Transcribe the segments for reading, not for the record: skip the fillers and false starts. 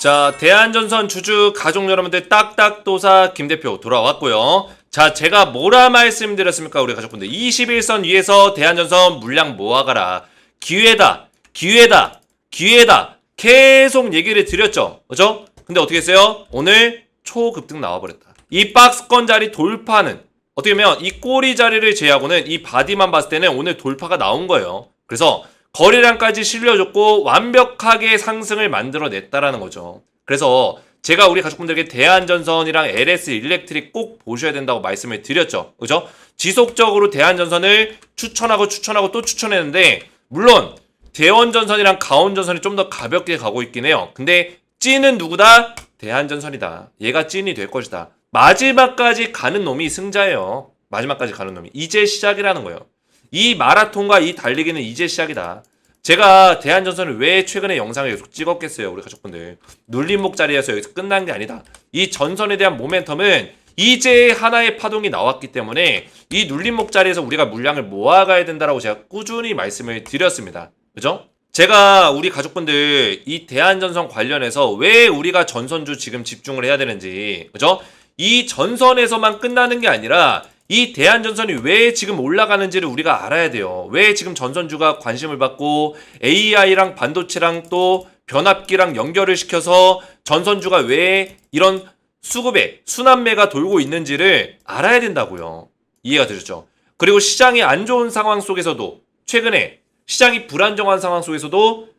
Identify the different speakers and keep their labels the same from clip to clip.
Speaker 1: 자, 대한전선 주주 가족 여러분들 딱딱도사 김대표 돌아왔고요. 자, 제가 뭐라 말씀드렸습니까? 우리 가족분들 21선 위에서 대한전선 물량 모아가라. 기회다, 기회다, 기회다. 계속 얘기를 드렸죠. 그죠? 근데 어떻게 했어요? 오늘 초급등 나와버렸다. 이 박스권 자리 돌파는 어떻게 보면 이 꼬리 자리를 제외하고는 이 바디만 봤을 때는 오늘 돌파가 나온 거예요. 그래서 거래량까지 실려줬고 완벽하게 상승을 만들어냈다라는 거죠. 그래서 제가 우리 가족분들에게 대한전선이랑 LS 일렉트릭 꼭 보셔야 된다고 말씀을 드렸죠. 그죠? 지속적으로 대한전선을 추천하고 또 추천했는데 물론 대원전선이랑 가온전선이 좀 더 가볍게 가고 있긴 해요. 근데 찐은 누구다? 대한전선이다. 얘가 찐이 될 것이다. 마지막까지 가는 놈이 승자예요. 마지막까지 가는 놈이. 이제 시작이라는 거예요. 이 마라톤과 이 달리기는 이제 시작이다. 제가 대한전선을 왜 최근에 영상을 계속 찍었겠어요. 우리 가족분들. 눌림목 자리에서 여기서 끝난 게 아니다. 이 전선에 대한 모멘텀은 이제 하나의 파동이 나왔기 때문에 이 눌림목 자리에서 우리가 물량을 모아가야 된다라고 제가 꾸준히 말씀을 드렸습니다. 그죠? 제가 우리 가족분들 이 대한전선 관련해서 왜 우리가 전선주 지금 집중을 해야 되는지, 그죠? 이 전선에서만 끝나는 게 아니라 이 대한전선이 왜 지금 올라가는지를 우리가 알아야 돼요. 왜 지금 전선주가 관심을 받고 AI랑 반도체랑 또 변압기랑 연결을 시켜서 전선주가 왜 이런 수급에 순환매가 돌고 있는지를 알아야 된다고요. 이해가 되셨죠? 그리고 시장이 안 좋은 상황 속에서도 최근에 시장이 불안정한 상황 속에서도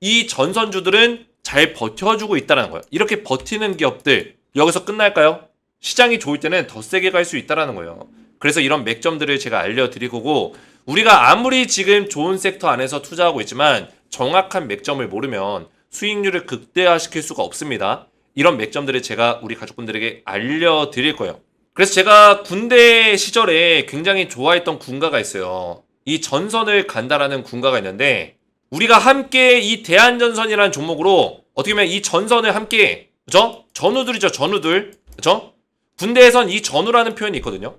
Speaker 1: 이 전선주들은 잘 버텨주고 있다는 거예요. 이렇게 버티는 기업들 여기서 끝날까요? 시장이 좋을 때는 더 세게 갈 수 있다는 거예요. 그래서 이런 맥점들을 제가 알려드리고 우리가 아무리 지금 좋은 섹터 안에서 투자하고 있지만 정확한 맥점을 모르면 수익률을 극대화시킬 수가 없습니다. 이런 맥점들을 제가 우리 가족분들에게 알려드릴 거예요. 그래서 제가 군대 시절에 굉장히 좋아했던 군가가 있어요. 이 전선을 간다라는 군가가 있는데 우리가 함께 이 대한전선이라는 종목으로 어떻게 보면 이 전선을 함께, 그죠? 전우들이죠, 전우들. 그죠? 군대에선 이 전우라는 표현이 있거든요.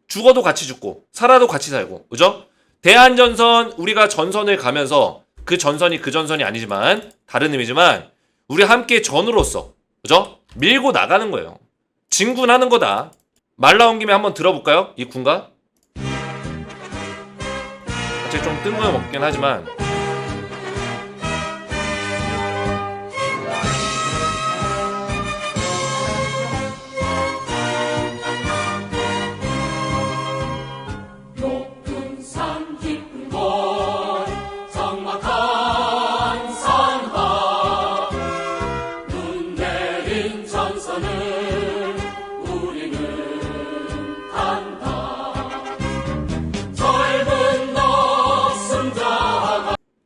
Speaker 1: 죽어도 같이 죽고 살아도 같이 살고, 그죠? 대한전선, 우리가 전선을 가면서 그 전선이 아니지만 다른 의미지만 우리 함께 전우로서, 그죠? 밀고 나가는 거예요. 진군하는 거다. 말 나온 김에 한번 들어볼까요? 이 군가? 사실 좀 뜬금없긴 하지만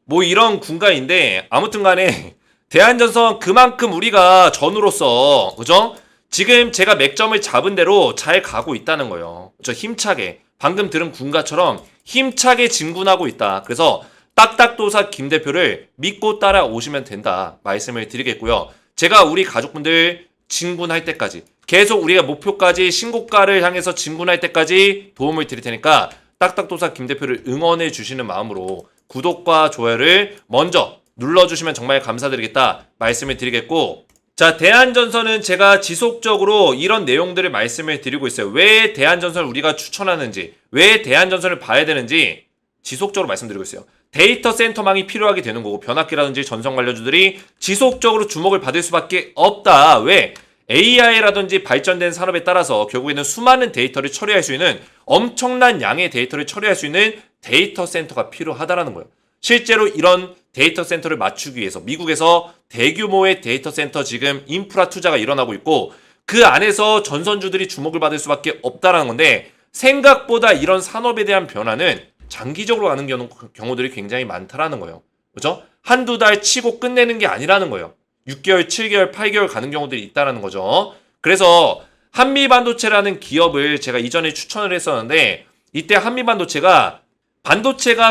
Speaker 1: 뭐 이런 군가인데 아무튼 간에 대한전선 그만큼 우리가 전우로서, 그죠? 지금 제가 맥점을 잡은 대로 잘 가고 있다는 거예요. 저 힘차게 방금 들은 군가처럼 힘차게 진군하고 있다. 그래서 딱딱도사 김 대표를 믿고 따라오시면 된다 말씀을 드리겠고요. 제가 우리 가족분들 진군할 때까지 계속 우리가 목표까지 신고가를 향해서 진군할 때까지 도움을 드릴 테니까 딱딱도사 김 대표를 응원해 주시는 마음으로 구독과 좋아요를 먼저 눌러주시면 정말 감사드리겠다 말씀을 드리겠고, 자, 대한전선은 제가 지속적으로 이런 내용들을 말씀을 드리고 있어요. 왜 대한전선을 우리가 추천하는지, 왜 대한전선을 봐야 되는지 지속적으로 말씀드리고 있어요. 데이터 센터망이 필요하게 되는 거고 변압기라든지 전선 관련주들이 지속적으로 주목을 받을 수밖에 없다. 왜? AI라든지 발전된 산업에 따라서 결국에는 수많은 데이터를 처리할 수 있는 엄청난 양의 데이터를 처리할 수 있는 데이터 센터가 필요하다라는 거예요. 실제로 이런 데이터 센터를 맞추기 위해서 미국에서 대규모의 데이터 센터 지금 인프라 투자가 일어나고 있고 그 안에서 전선주들이 주목을 받을 수밖에 없다라는 건데 생각보다 이런 산업에 대한 변화는 장기적으로 가는 경우들이 굉장히 많다라는 거예요. 그렇죠? 한두 달 치고 끝내는 게 아니라는 거예요. 6개월, 7개월, 8개월 가는 경우들이 있다는 거죠. 그래서 한미반도체라는 기업을 제가 이전에 추천을 했었는데 이때 한미반도체가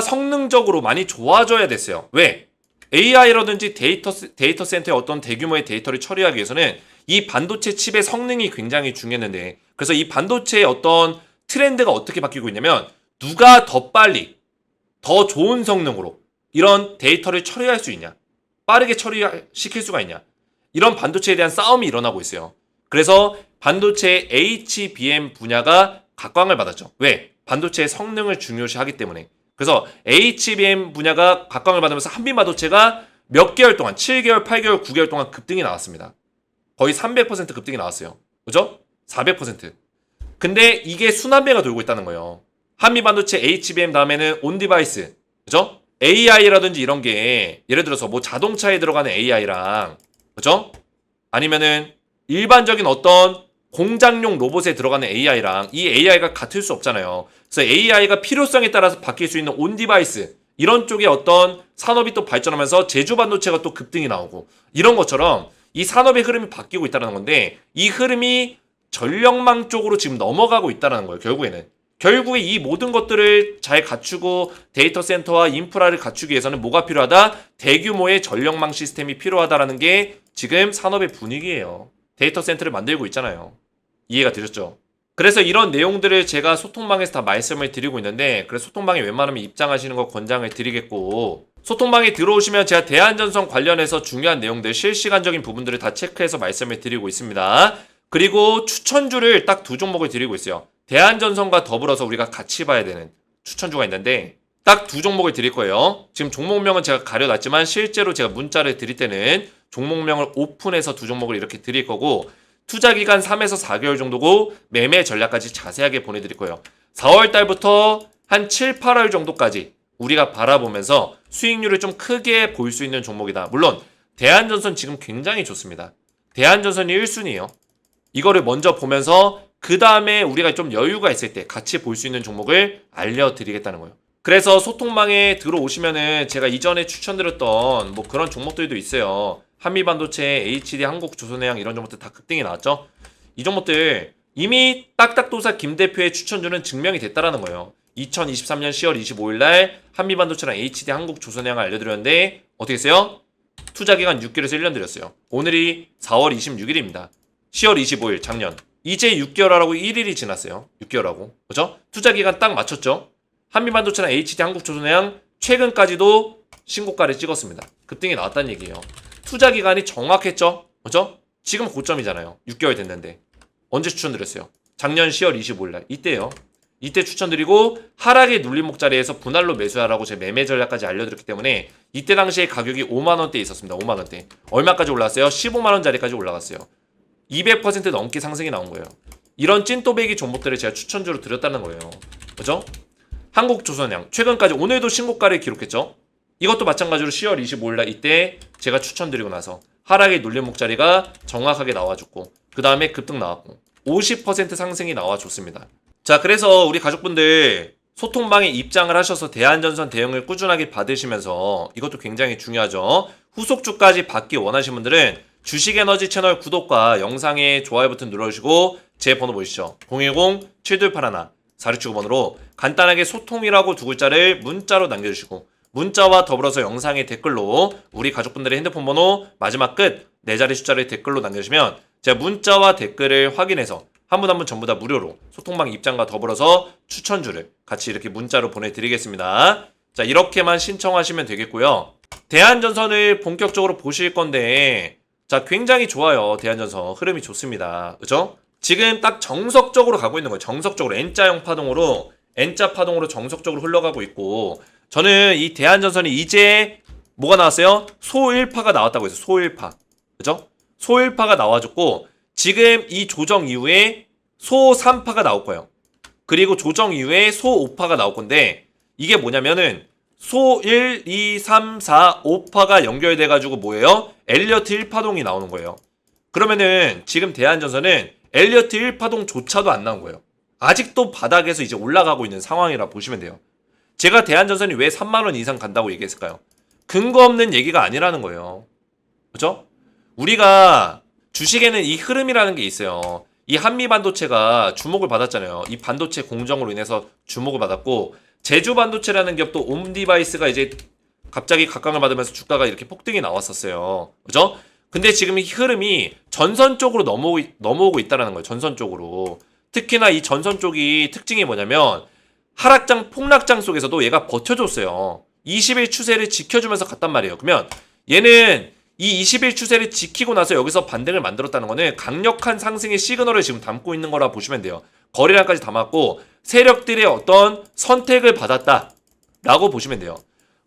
Speaker 1: 성능적으로 많이 좋아져야 됐어요. 왜? AI라든지 데이터 센터의 어떤 대규모의 데이터를 처리하기 위해서는 이 반도체 칩의 성능이 굉장히 중요했는데 그래서 이 반도체의 어떤 트렌드가 어떻게 바뀌고 있냐면 누가 더 빨리, 더 좋은 성능으로 이런 데이터를 처리할 수 있냐? 빠르게 처리시킬 수가 있냐? 이런 반도체에 대한 싸움이 일어나고 있어요. 그래서 반도체 HBM 분야가 각광을 받았죠. 왜? 반도체의 성능을 중요시하기 때문에. 그래서 HBM 분야가 각광을 받으면서 한미반도체가 몇 개월 동안 7개월, 8개월, 9개월 동안 급등이 나왔습니다. 거의 300% 급등이 나왔어요. 그죠? 400%. 근데 이게 순환매가 돌고 있다는 거예요. 한미반도체 HBM 다음에는 온디바이스. 그죠? AI라든지 이런 게 예를 들어서 뭐 자동차에 들어가는 AI랑 그죠? 아니면은 일반적인 어떤 공장용 로봇에 들어가는 AI랑 이 AI가 같을 수 없잖아요. 그래서 AI가 필요성에 따라서 바뀔 수 있는 온디바이스 이런 쪽에 어떤 산업이 또 발전하면서 제주 반도체가 또 급등이 나오고 이런 것처럼 이 산업의 흐름이 바뀌고 있다는 건데 이 흐름이 전력망 쪽으로 지금 넘어가고 있다는 거예요. 결국에 이 모든 것들을 잘 갖추고 데이터 센터와 인프라를 갖추기 위해서는 뭐가 필요하다? 대규모의 전력망 시스템이 필요하다라는 게 지금 산업의 분위기예요. 데이터 센터를 만들고 있잖아요. 이해가 되셨죠? 그래서 이런 내용들을 제가 소통방에서 다 말씀을 드리고 있는데 그래서 소통방에 웬만하면 입장하시는 거 권장을 드리겠고 소통방에 들어오시면 제가 대한전선 관련해서 중요한 내용들 실시간적인 부분들을 다 체크해서 말씀을 드리고 있습니다. 그리고 추천주를 딱 두 종목을 드리고 있어요. 대한전선과 더불어서 우리가 같이 봐야 되는 추천주가 있는데 딱 두 종목을 드릴 거예요. 지금 종목명은 제가 가려놨지만 실제로 제가 문자를 드릴 때는 종목명을 오픈해서 두 종목을 이렇게 드릴 거고 투자기간 3에서 4개월 정도고 매매 전략까지 자세하게 보내드릴 거예요. 4월 달부터 한 7, 8월 정도까지 우리가 바라보면서 수익률을 좀 크게 볼 수 있는 종목이다. 물론 대한전선 지금 굉장히 좋습니다. 대한전선이 1순위예요. 이거를 먼저 보면서 그 다음에 우리가 좀 여유가 있을 때 같이 볼 수 있는 종목을 알려드리겠다는 거예요. 그래서 소통망에 들어오시면은 제가 이전에 추천드렸던 뭐 그런 종목들도 있어요. 한미반도체, HD, 한국조선해양 이런 종목들 다 급등이 나왔죠. 이 종목들 이미 딱딱도사 김 대표의 추천주는 증명이 됐다라는 거예요. 2023년 10월 25일 날 한미반도체랑 HD, 한국조선해양을 알려드렸는데 어떻게 했어요? 투자기간 6개월에서 1년 드렸어요. 오늘이 4월 26일입니다. 10월 25일 작년. 이제 6개월하고 1일이 지났어요. 6개월하고. 그죠? 투자기간 딱 맞췄죠? 한미반도체랑 HD, 한국조선해양 최근까지도 신고가를 찍었습니다. 급등이 나왔다는 얘기예요. 투자기간이 정확했죠? 그죠? 지금 고점이잖아요. 6개월 됐는데. 언제 추천드렸어요? 작년 10월 25일 날. 이때요. 이때 추천드리고 하락의 눌림목 자리에서 분할로 매수하라고 제 매매 전략까지 알려드렸기 때문에 이때 당시에 가격이 5만원대에 있었습니다. 5만원대. 얼마까지 올랐어요? 15만원짜리까지 올라갔어요. 200% 넘게 상승이 나온 거예요. 이런 찐또배기 종목들을 제가 추천주로 드렸다는 거예요. 그죠? 한국조선양 최근까지 오늘도 신고가를 기록했죠. 이것도 마찬가지로 10월 25일날 이때 제가 추천드리고 나서 하락의 눌림목 자리가 정확하게 나와줬고 그 다음에 급등 나왔고 50% 상승이 나와줬습니다. 자, 그래서 우리 가족분들 소통방에 입장을 하셔서 대한전선 대응을 꾸준하게 받으시면서 이것도 굉장히 중요하죠. 후속주까지 받기 원하시는 분들은 주식에너지 채널 구독과 영상에 좋아요 버튼 눌러주시고 제 번호 보이시죠? 010-7281-4679번으로 간단하게 소통이라고 두 글자를 문자로 남겨주시고 문자와 더불어서 영상의 댓글로 우리 가족분들의 핸드폰 번호 마지막 끝 4자리 숫자를 댓글로 남겨주시면 제가 문자와 댓글을 확인해서 한 분 한 분 전부 다 무료로 소통방 입장과 더불어서 추천주를 같이 이렇게 문자로 보내드리겠습니다. 자, 이렇게만 신청하시면 되겠고요. 대한전선을 본격적으로 보실 건데 자, 굉장히 좋아요. 대한전선 흐름이 좋습니다. 그죠? 지금 딱 정석적으로 가고 있는 거예요. 정석적으로 N자형 파동으로 N자 파동으로 정석적으로 흘러가고 있고 저는 이 대한전선이 이제 뭐가 나왔어요? 소1파가 나왔다고 해서 소1파. 그죠? 소1파가 나와줬고 지금 이 조정 이후에 소3파가 나올 거예요. 그리고 조정 이후에 소5파가 나올 건데 이게 뭐냐면은 소1, 2, 3, 4, 5파가 연결돼가지고 뭐예요? 엘리어트 1파동이 나오는 거예요. 그러면은 지금 대한전선은 엘리어트 1파동조차도 안 나온 거예요. 아직도 바닥에서 이제 올라가고 있는 상황이라 보시면 돼요. 제가 대한전선이 왜 3만원 이상 간다고 얘기했을까요? 근거 없는 얘기가 아니라는 거예요. 그죠? 우리가 주식에는 이 흐름이라는 게 있어요. 이 한미반도체가 주목을 받았잖아요. 이 반도체 공정으로 인해서 주목을 받았고 제주반도체라는 기업도 옴디바이스가 이제 갑자기 각광을 받으면서 주가가 이렇게 폭등이 나왔었어요. 그죠? 근데 지금 이 흐름이 전선 쪽으로 넘어오고 있다는 거예요. 전선 쪽으로. 특히나 이 전선 쪽이 특징이 뭐냐면 하락장, 폭락장 속에서도 얘가 버텨줬어요. 20일 추세를 지켜주면서 갔단 말이에요. 그러면 얘는 이 20일 추세를 지키고 나서 여기서 반등을 만들었다는 거는 강력한 상승의 시그널을 지금 담고 있는 거라 보시면 돼요. 거래량까지 담았고 세력들의 어떤 선택을 받았다라고 보시면 돼요.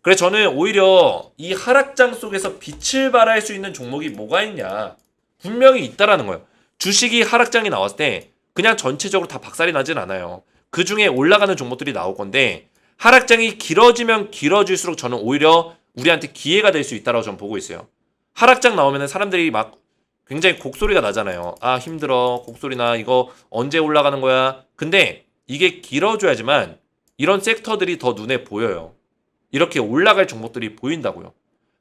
Speaker 1: 그래서 저는 오히려 이 하락장 속에서 빛을 발할 수 있는 종목이 뭐가 있냐, 분명히 있다라는 거예요. 주식이 하락장이 나왔을 때 그냥 전체적으로 다 박살이 나진 않아요. 그 중에 올라가는 종목들이 나올 건데 하락장이 길어지면 길어질수록 저는 오히려 우리한테 기회가 될 수 있다고 저는 보고 있어요. 하락장 나오면 사람들이 막 굉장히 곡소리가 나잖아요. 아 힘들어, 곡소리나, 이거 언제 올라가는 거야. 근데 이게 길어져야지만 이런 섹터들이 더 눈에 보여요. 이렇게 올라갈 종목들이 보인다고요.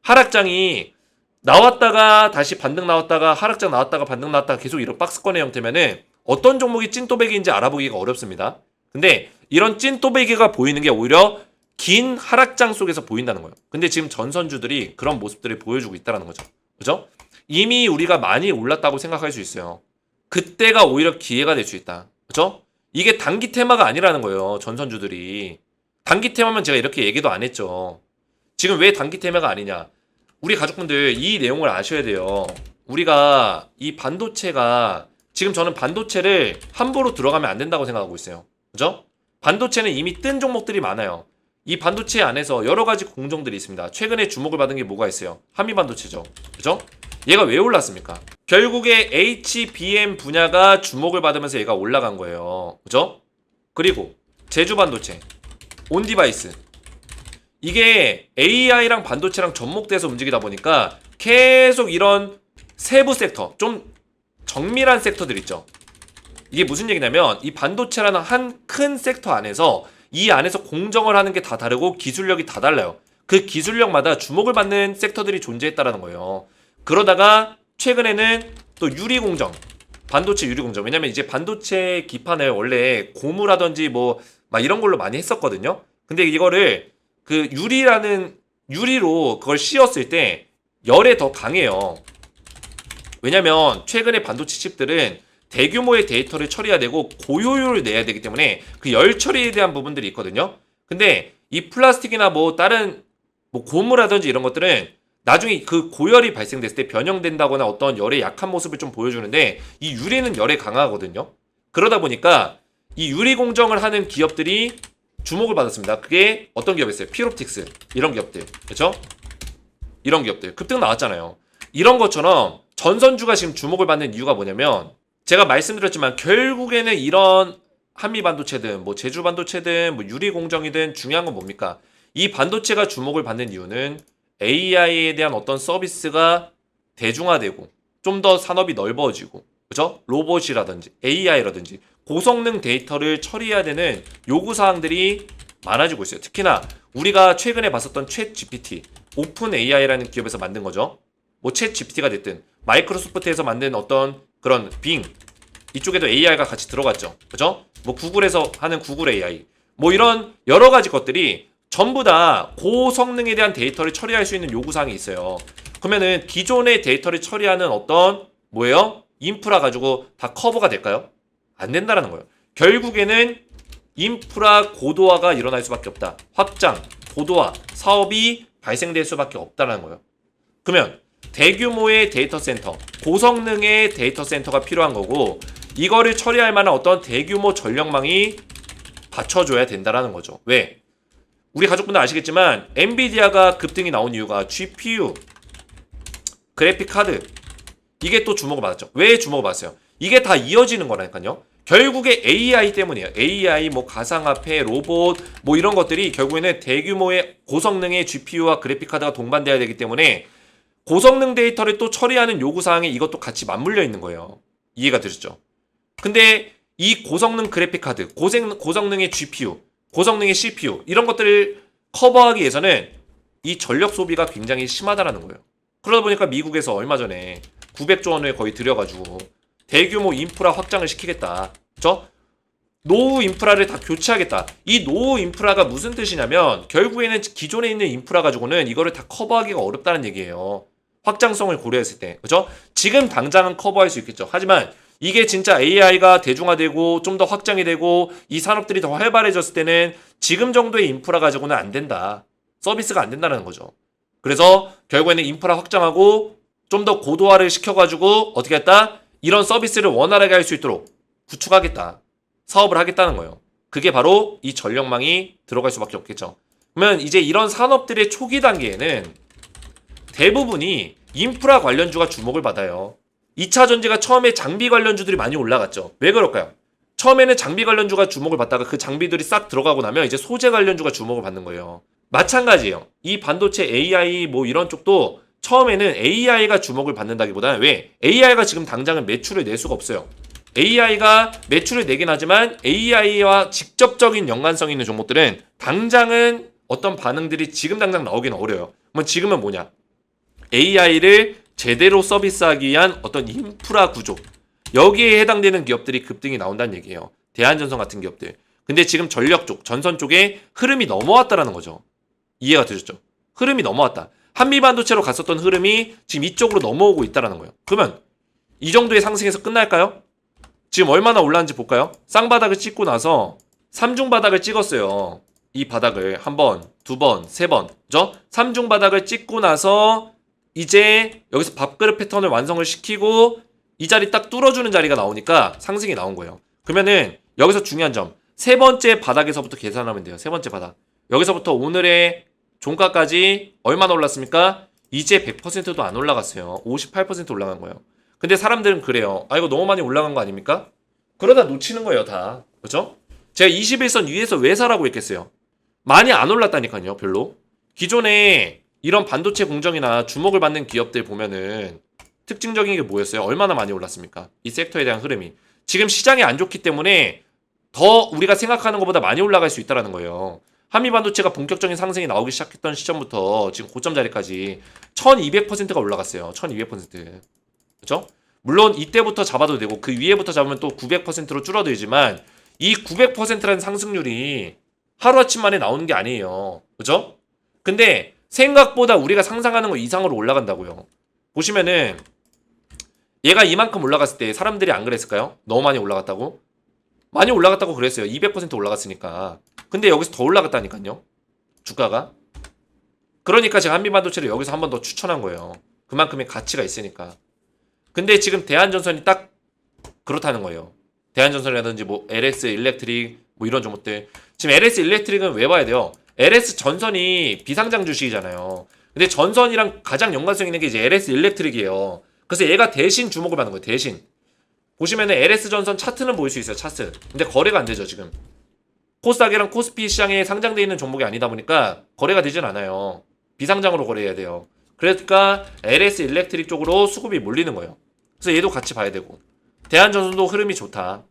Speaker 1: 하락장이 나왔다가 다시 반등 나왔다가 하락장 나왔다가 반등 나왔다가 계속 이런 박스권의 형태면은 어떤 종목이 찐또배기인지 알아보기가 어렵습니다. 근데 이런 찐또배기가 보이는 게 오히려 긴 하락장 속에서 보인다는 거예요. 근데 지금 전선주들이 그런 모습들을 보여주고 있다는 거죠. 그죠? 이미 우리가 많이 올랐다고 생각할 수 있어요. 그때가 오히려 기회가 될 수 있다. 그죠? 이게 단기 테마가 아니라는 거예요. 전선주들이. 단기 테마면 제가 이렇게 얘기도 안 했죠. 지금 왜 단기 테마가 아니냐? 우리 가족분들 이 내용을 아셔야 돼요. 우리가 이 반도체가 지금 저는 반도체를 함부로 들어가면 안 된다고 생각하고 있어요. 그죠? 반도체는 이미 뜬 종목들이 많아요. 이 반도체 안에서 여러 가지 공정들이 있습니다. 최근에 주목을 받은 게 뭐가 있어요? 한미반도체죠. 그죠? 얘가 왜 올랐습니까? 결국에 HBM 분야가 주목을 받으면서 얘가 올라간 거예요. 그죠? 그리고 제주반도체, 온디바이스. 이게 AI랑 반도체랑 접목돼서 움직이다 보니까 계속 이런 세부 섹터, 좀 정밀한 섹터들 있죠. 이게 무슨 얘기냐면 이 반도체라는 한 큰 섹터 안에서 이 안에서 공정을 하는 게 다 다르고 기술력이 다 달라요. 그 기술력마다 주목을 받는 섹터들이 존재했다라는 거예요. 그러다가 최근에는 또 유리공정, 반도체 유리공정. 왜냐면 이제 반도체 기판을 원래 고무라든지 뭐 막 이런 걸로 많이 했었거든요. 근데 이거를 그 유리로 그걸 씌웠을 때 열에 더 강해요. 왜냐면 최근에 반도체 칩들은 대규모의 데이터를 처리해야 되고 고효율을 내야 되기 때문에 그 열 처리에 대한 부분들이 있거든요. 근데 이 플라스틱이나 뭐 다른 뭐 고무라든지 이런 것들은 나중에 그 고열이 발생됐을 때 변형된다거나 어떤 열의 약한 모습을 좀 보여주는데 이 유리는 열에 강하거든요. 그러다 보니까 이 유리 공정을 하는 기업들이 주목을 받았습니다. 그게 어떤 기업이었어요? 피롭틱스 이런 기업들, 그렇죠? 이런 기업들 급등 나왔잖아요. 이런 것처럼 전선주가 지금 주목을 받는 이유가 뭐냐면 제가 말씀드렸지만 결국에는 이런 한미 반도체든 뭐 제주 반도체든 뭐 유리 공정이든 중요한 건 뭡니까? 이 반도체가 주목을 받는 이유는 AI에 대한 어떤 서비스가 대중화되고 좀 더 산업이 넓어지고, 그죠? 로봇이라든지 AI라든지 고성능 데이터를 처리해야 되는 요구사항들이 많아지고 있어요. 특히나 우리가 최근에 봤었던 챗 GPT, 오픈 AI라는 기업에서 만든 거죠. 뭐 챗 GPT가 됐든 마이크로소프트에서 만든 어떤 그런 빙, 이쪽에도 AI가 같이 들어갔죠. 그죠? 뭐 구글에서 하는 구글 AI, 뭐 이런 여러 가지 것들이 전부 다 고성능에 대한 데이터를 처리할 수 있는 요구사항이 있어요. 그러면은 기존의 데이터를 처리하는 어떤 뭐예요? 인프라 가지고 다 커버가 될까요? 안 된다라는 거예요. 결국에는 인프라 고도화가 일어날 수밖에 없다. 확장, 고도화, 사업이 발생될 수밖에 없다는 거예요. 그러면 대규모의 데이터 센터, 고성능의 데이터 센터가 필요한 거고 이거를 처리할 만한 어떤 대규모 전력망이 받쳐줘야 된다라는 거죠. 왜? 우리 가족분들 아시겠지만 엔비디아가 급등이 나온 이유가 GPU, 그래픽 카드, 이게 또 주목을 받았죠. 왜 주목을 받았어요? 이게 다 이어지는 거라니까요. 결국에 AI 때문이에요. AI, 뭐 가상화폐, 로봇, 뭐 이런 것들이 결국에는 대규모의 고성능의 GPU와 그래픽 카드가 동반돼야 되기 때문에 고성능 데이터를 또 처리하는 요구사항에 이것도 같이 맞물려 있는 거예요. 이해가 되셨죠? 근데 이 고성능 그래픽 카드, 고성능의 GPU, 고성능의 CPU 이런 것들을 커버하기 위해서는 이 전력 소비가 굉장히 심하다라는 거예요. 그러다 보니까 미국에서 얼마 전에 900조 원을 거의 들여가지고 대규모 인프라 확장을 시키겠다. 그렇죠? 노후 인프라를 다 교체하겠다. 이 노후 인프라가 무슨 뜻이냐면 결국에는 기존에 있는 인프라 가지고는 이거를 다 커버하기가 어렵다는 얘기예요. 확장성을 고려했을 때. 그렇죠? 지금 당장은 커버할 수 있겠죠. 하지만 이게 진짜 AI가 대중화되고 좀 더 확장이 되고 이 산업들이 더 활발해졌을 때는 지금 정도의 인프라 가지고는 안 된다. 서비스가 안 된다는 거죠. 그래서 결국에는 인프라 확장하고 좀 더 고도화를 시켜가지고 어떻게 했다? 이런 서비스를 원활하게 할 수 있도록 구축하겠다. 사업을 하겠다는 거예요. 그게 바로 이 전력망이 들어갈 수밖에 없겠죠. 그러면 이제 이런 산업들의 초기 단계에는 대부분이 인프라 관련주가 주목을 받아요. 2차 전지가 처음에 장비 관련주들이 많이 올라갔죠. 왜 그럴까요? 처음에는 장비 관련주가 주목을 받다가 그 장비들이 싹 들어가고 나면 이제 소재 관련주가 주목을 받는 거예요. 마찬가지예요. 이 반도체 AI 뭐 이런 쪽도 처음에는 AI가 주목을 받는다기보다는 왜? AI가 지금 당장은 매출을 낼 수가 없어요. AI가 매출을 내긴 하지만 AI와 직접적인 연관성 있는 종목들은 당장은 어떤 반응들이 지금 당장 나오긴 어려워요. 그럼 지금은 뭐냐? AI를 제대로 서비스하기 위한 어떤 인프라 구조. 여기에 해당되는 기업들이 급등이 나온다는 얘기예요. 대한전선 같은 기업들. 근데 지금 전력 쪽, 전선 쪽에 흐름이 넘어왔다라는 거죠. 이해가 되셨죠? 흐름이 넘어왔다. 한미반도체로 갔었던 흐름이 지금 이쪽으로 넘어오고 있다라는 거예요. 그러면 이 정도의 상승에서 끝날까요? 지금 얼마나 올랐는지 볼까요? 쌍바닥을 찍고 나서 3중 바닥을 찍었어요. 이 바닥을 한 번, 두 번, 세 번. 그죠? 3중 바닥을 찍고 나서 이제 여기서 밥그릇 패턴을 완성을 시키고 이 자리 딱 뚫어주는 자리가 나오니까 상승이 나온 거예요. 그러면은 여기서 중요한 점. 세 번째 바닥에서부터 계산하면 돼요. 세 번째 바닥. 여기서부터 오늘의 종가까지 얼마나 올랐습니까? 이제 100%도 안 올라갔어요. 58% 올라간 거예요. 근데 사람들은 그래요. 아, 이거 너무 많이 올라간 거 아닙니까? 그러다 놓치는 거예요, 다. 그죠? 제가 21선 위에서 왜 사라고 했겠어요? 많이 안 올랐다니까요, 별로. 기존에 이런 반도체 공정이나 주목을 받는 기업들 보면은 특징적인 게 뭐였어요? 얼마나 많이 올랐습니까? 이 섹터에 대한 흐름이. 지금 시장이 안 좋기 때문에 더 우리가 생각하는 것보다 많이 올라갈 수 있다는 거예요. 한미반도체가 본격적인 상승이 나오기 시작했던 시점부터 지금 고점 자리까지 1200%가 올라갔어요. 1200%. 그죠? 물론 이때부터 잡아도 되고 그 위에부터 잡으면 또 900%로 줄어들지만 이 900%라는 상승률이 하루아침 만에 나오는 게 아니에요. 그죠? 근데 생각보다 우리가 상상하는 거 이상으로 올라간다고요. 보시면은 얘가 이만큼 올라갔을 때 사람들이 안 그랬을까요? 너무 많이 올라갔다고? 많이 올라갔다고 그랬어요. 200% 올라갔으니까. 근데 여기서 더 올라갔다니까요. 주가가. 그러니까 제가 한미반도체를 여기서 한 번 더 추천한 거예요. 그만큼의 가치가 있으니까. 근데 지금 대한전선이 딱 그렇다는 거예요. 대한전선이라든지 뭐 LS 일렉트릭 뭐 이런 종목들. 지금 LS 일렉트릭은 왜 봐야 돼요? LS 전선이 비상장 주식이잖아요. 근데 전선이랑 가장 연관성 있는 게 이제 LS 일렉트릭이에요. 그래서 얘가 대신 주목을 받는 거예요. 대신. 보시면은 LS 전선 차트는 보일 수 있어요. 차트. 근데 거래가 안 되죠, 지금. 코스닥이랑 코스피 시장에 상장되어 있는 종목이 아니다 보니까 거래가 되진 않아요. 비상장으로 거래해야 돼요. 그러니까 LS 일렉트릭 쪽으로 수급이 몰리는 거예요. 그래서 얘도 같이 봐야 되고. 대한전선도 흐름이 좋다.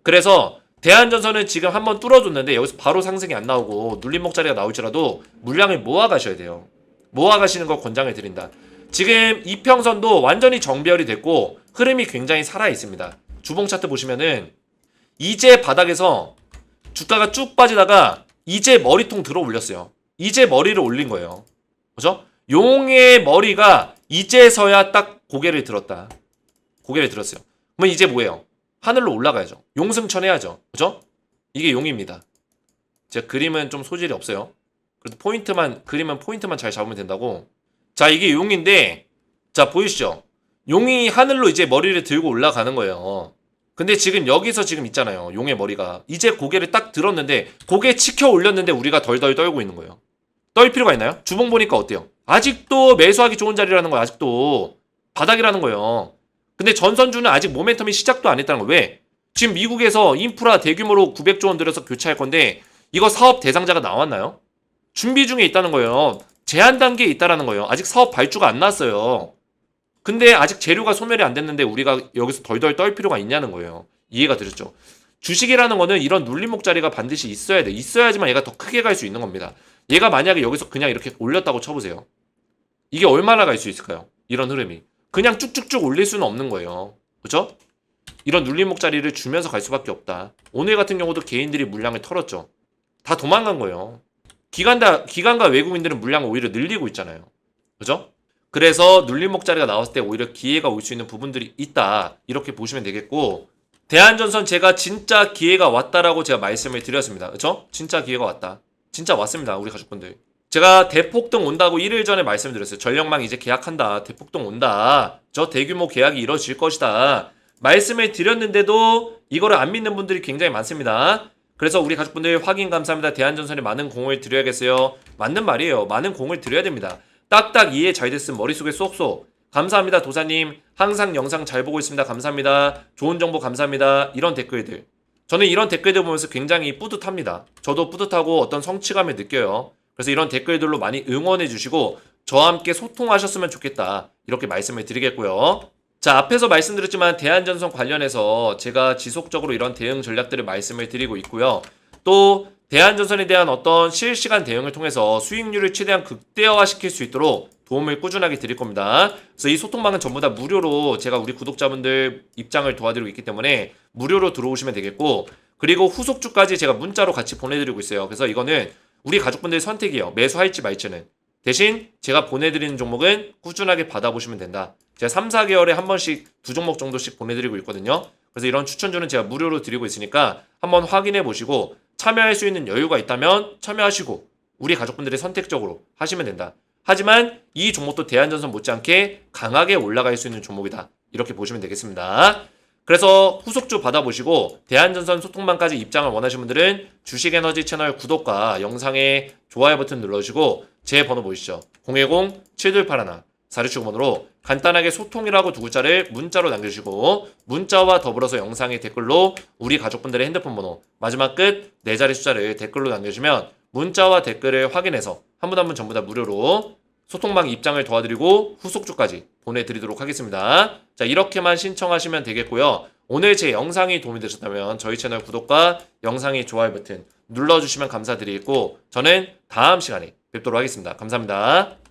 Speaker 1: 그래서 대한전선은 지금 한번 뚫어줬는데 여기서 바로 상승이 안 나오고 눌림목 자리가 나올지라도 물량을 모아 가셔야 돼요. 모아 가시는 걸 권장을 드린다. 지금 이평선도 완전히 정배열이 됐고 흐름이 굉장히 살아 있습니다. 주봉 차트 보시면은 이제 바닥에서 주가가 쭉 빠지다가 이제 머리통 들어 올렸어요. 이제 머리를 올린 거예요. 그죠? 용의 머리가 이제서야 딱 고개를 들었다. 고개를 들었어요. 그러면 이제 뭐예요? 하늘로 올라가야죠. 용승천해야죠. 그죠? 이게 용입니다. 제가 그림은 좀 소질이 없어요. 그래도 그림은 포인트만 잘 잡으면 된다고. 자, 이게 용인데, 자, 보이시죠? 용이 하늘로 이제 머리를 들고 올라가는 거예요. 근데 지금 여기서 지금 있잖아요. 용의 머리가. 이제 고개를 딱 들었는데, 고개 치켜 올렸는데 우리가 덜덜 떨고 있는 거예요. 떨 필요가 있나요? 주봉 보니까 어때요? 아직도 매수하기 좋은 자리라는 거예요. 아직도 바닥이라는 거예요. 근데 전선주는 아직 모멘텀이 시작도 안 했다는 거예요. 왜? 지금 미국에서 인프라 대규모로 900조 원 들여서 교체할 건데 이거 사업 대상자가 나왔나요? 준비 중에 있다는 거예요. 제한 단계에 있다라는 거예요. 아직 사업 발주가 안 났어요. 근데 아직 재료가 소멸이 안 됐는데 우리가 여기서 덜덜 떨 필요가 있냐는 거예요. 이해가 되셨죠? 주식이라는 거는 이런 눌림목 자리가 반드시 있어야 돼. 있어야지만 얘가 더 크게 갈 수 있는 겁니다. 얘가 만약에 여기서 그냥 이렇게 올렸다고 쳐보세요. 이게 얼마나 갈 수 있을까요? 이런 흐름이. 그냥 쭉쭉쭉 올릴 수는 없는 거예요. 그죠? 이런 눌림목 자리를 주면서 갈 수밖에 없다. 오늘 같은 경우도 개인들이 물량을 털었죠. 다 도망간 거예요. 기관과 외국인들은 물량을 오히려 늘리고 있잖아요. 그죠? 그래서 눌림목 자리가 나왔을 때 오히려 기회가 올 수 있는 부분들이 있다. 이렇게 보시면 되겠고, 대한전선 제가 진짜 기회가 왔다라고 제가 말씀을 드렸습니다. 그죠? 진짜 기회가 왔다. 진짜 왔습니다. 우리 가족분들. 제가 대폭등 온다고 1일 전에 말씀드렸어요. 전력망 이제 계약한다. 대폭등 온다. 저 대규모 계약이 이뤄질 것이다. 말씀을 드렸는데도 이거를 안 믿는 분들이 굉장히 많습니다. 그래서 우리 가족분들 확인 감사합니다. 대한전선에 많은 공을 드려야겠어요. 맞는 말이에요. 많은 공을 드려야 됩니다. 딱딱 이해 잘 됐음 머릿속에 쏙쏙. 감사합니다 도사님. 항상 영상 잘 보고 있습니다. 감사합니다. 좋은 정보 감사합니다. 이런 댓글들. 저는 이런 댓글들 보면서 굉장히 뿌듯합니다. 저도 뿌듯하고 어떤 성취감을 느껴요. 그래서 이런 댓글들로 많이 응원해 주시고 저와 함께 소통하셨으면 좋겠다. 이렇게 말씀을 드리겠고요. 자, 앞에서 말씀드렸지만 대한전선 관련해서 제가 지속적으로 이런 대응 전략들을 말씀을 드리고 있고요. 또 대한전선에 대한 어떤 실시간 대응을 통해서 수익률을 최대한 극대화시킬 수 있도록 도움을 꾸준하게 드릴 겁니다. 그래서 이 소통방은 전부 다 무료로 제가 우리 구독자분들 입장을 도와드리고 있기 때문에 무료로 들어오시면 되겠고, 그리고 후속주까지 제가 문자로 같이 보내드리고 있어요. 그래서 이거는 우리 가족분들 선택이에요. 매수할지 말지는. 대신 제가 보내드리는 종목은 꾸준하게 받아보시면 된다. 제가 3, 4개월에 한 번씩 2종목 정도씩 보내드리고 있거든요. 그래서 이런 추천주는 제가 무료로 드리고 있으니까 한번 확인해 보시고 참여할 수 있는 여유가 있다면 참여하시고 우리 가족분들이 선택적으로 하시면 된다. 하지만 이 종목도 대한전선 못지않게 강하게 올라갈 수 있는 종목이다. 이렇게 보시면 되겠습니다. 그래서 후속주 받아보시고 대한전선 소통방까지 입장을 원하시는 분들은 주식에너지 채널 구독과 영상에 좋아요 버튼 눌러주시고 제 번호 보이시죠? 010-7281-4679번으로 간단하게 소통이라고 두 글자를 문자로 남겨주시고 문자와 더불어서 영상의 댓글로 우리 가족분들의 핸드폰 번호 마지막 끝 4자리 숫자를 댓글로 남겨주시면 문자와 댓글을 확인해서 한 분 한 분 전부 다 무료로 소통방 입장을 도와드리고 후속주까지 보내드리도록 하겠습니다. 자, 이렇게만 신청하시면 되겠고요. 오늘 제 영상이 도움이 되셨다면 저희 채널 구독과 영상의 좋아요 버튼 눌러주시면 감사드리겠고 저는 다음 시간에 뵙도록 하겠습니다. 감사합니다.